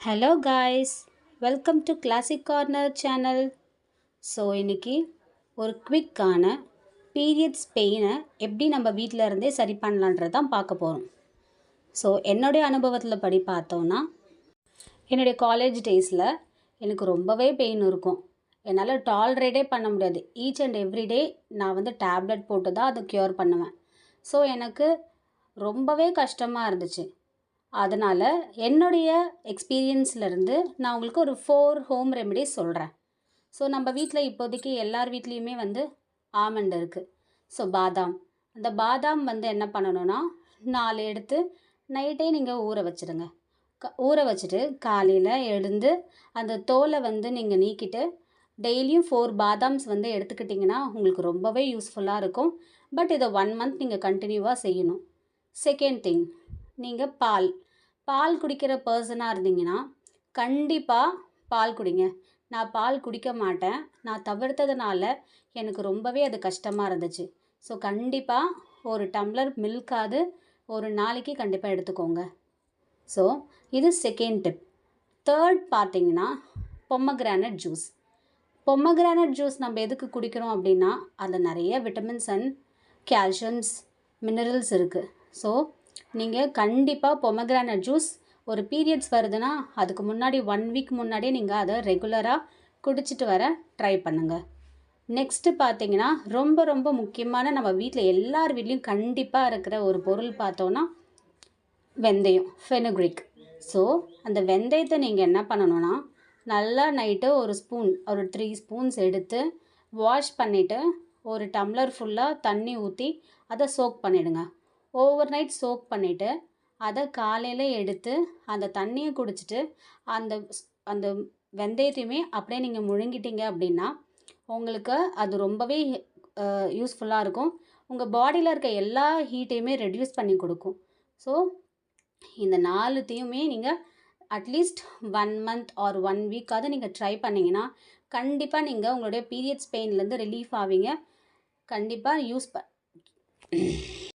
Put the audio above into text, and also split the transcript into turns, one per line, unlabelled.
Hello guys, welcome to classic corner channel. So இன்றைக்கி ஒரு குவிக்கான periods பெயினை எப்படி நம்ம வீட்டில் இருந்தே சரி பண்ணலான்றது தான் பார்க்க போகிறோம். ஸோ என்னுடைய அனுபவத்தில் படி பார்த்தோன்னா, என்னுடைய காலேஜ் டேஸில் எனக்கு ரொம்பவே பெயின் இருக்கும். என்னால் டாலரேட்டே பண்ண முடியாது. ஈச் அண்ட் எவ்ரி டே நான் டேப்லெட் போட்டு தான் அதை க்யூர் பண்ணுவேன். ஸோ எனக்கு ரொம்பவே கஷ்டமாக இருந்துச்சு. அதனால் என்னுடைய எக்ஸ்பீரியன்ஸ்லேருந்து நான் உங்களுக்கு ஒரு 4 ஹோம் ரெமெடிஸ் சொல்கிறேன். ஸோ நம்ம வீட்டில் இப்போதைக்கு எல்லார் வீட்லேயுமே ஆமண்ட் இருக்குது. ஸோ பாதாம், அந்த பாதாம் என்ன பண்ணணும்னா 4 எடுத்து நைட்டே நீங்கள் ஊற வச்சுடுங்க. ஊற வச்சுட்டு காலையில் எழுந்து அந்த தோலை நீங்கள் நீக்கிட்டு டெய்லியும் 4 பாதாம்ஸ் எடுத்துக்கிட்டிங்கன்னா உங்களுக்கு ரொம்பவே யூஸ்ஃபுல்லாக இருக்கும். பட் இதை 1 மந்த் நீங்கள் கண்டினியூவாக செய்யணும். செகண்ட் திங், நீங்கள் பால் குடிக்கிற பர்சனாக இருந்தீங்கன்னா கண்டிப்பாக பால் குடிங்க. நான் பால் குடிக்க மாட்டேன். நான் தவிர்த்ததுனால எனக்கு ரொம்பவே அது கஷ்டமாக இருந்துச்சு. ஸோ கண்டிப்பாக ஒரு டம்ளர் மில்காவது ஒரு நாளைக்கு கண்டிப்பாக எடுத்துக்கோங்க. ஸோ இது செகண்ட் டிப். தேர்ட் பார்த்தீங்கன்னா பொம்மக்ரானட் ஜூஸ். பொம்மக்ரானட் ஜூஸ் நம்ம எதுக்கு குடிக்கிறோம் அப்படின்னா அதில் நிறைய விட்டமின்ஸ் அண்ட் கால்சியம்ஸ் மினரல்ஸ் இருக்குது. ஸோ நீங்கள் கண்டிப்பாக பொமக்ரானட் ஜூஸ் ஒரு பீரியட்ஸ் வருதுன்னா அதுக்கு முன்னாடி 1 வீக் முன்னாடியே நீங்கள் அதை ரெகுலராக குடிச்சிட்டு வர ட்ரை பண்ணுங்கள். நெக்ஸ்ட்டு பார்த்தீங்கன்னா ரொம்ப ரொம்ப முக்கியமான நம்ம வீட்டில் எல்லார் வீட்லேயும் கண்டிப்பாக இருக்கிற ஒரு பொருள் பார்த்தோன்னா வெந்தயம், ஃபெனுக்ரிக். ஸோ அந்த வெந்தயத்தை நீங்கள் என்ன பண்ணணுன்னா நல்லா நைட்டு ஒரு 3 ஸ்பூன்ஸ் எடுத்து வாஷ் பண்ணிவிட்டு ஒரு டம்ளர் ஃபுல்லாக தண்ணி ஊற்றி அதை சோக் பண்ணிவிடுங்க. ஓவர் நைட் சோக் பண்ணிவிட்டு அதை காலையில் எடுத்து அந்த தண்ணியை குடிச்சிட்டு அந்த அந்த வெந்தயத்தையுமே அப்படியே நீங்கள் முழுங்கிட்டீங்க அப்படின்னா உங்களுக்கு அது ரொம்பவே யூஸ்ஃபுல்லாக இருக்கும். உங்கள் பாடியில் இருக்க எல்லா ஹீட்டையுமே ரெடியூஸ் பண்ணி கொடுக்கும். ஸோ இந்த 4த்தையுமே நீங்கள் அட்லீஸ்ட் 1 மந்த் ஆர் 1 வீக்காவது நீங்கள் ட்ரை பண்ணிங்கன்னா கண்டிப்பாக நீங்கள் உங்களுடைய பீரியட்ஸ் பெயின்லேருந்து ரிலீஃப் ஆவீங்க. கண்டிப்பாக யூஸ்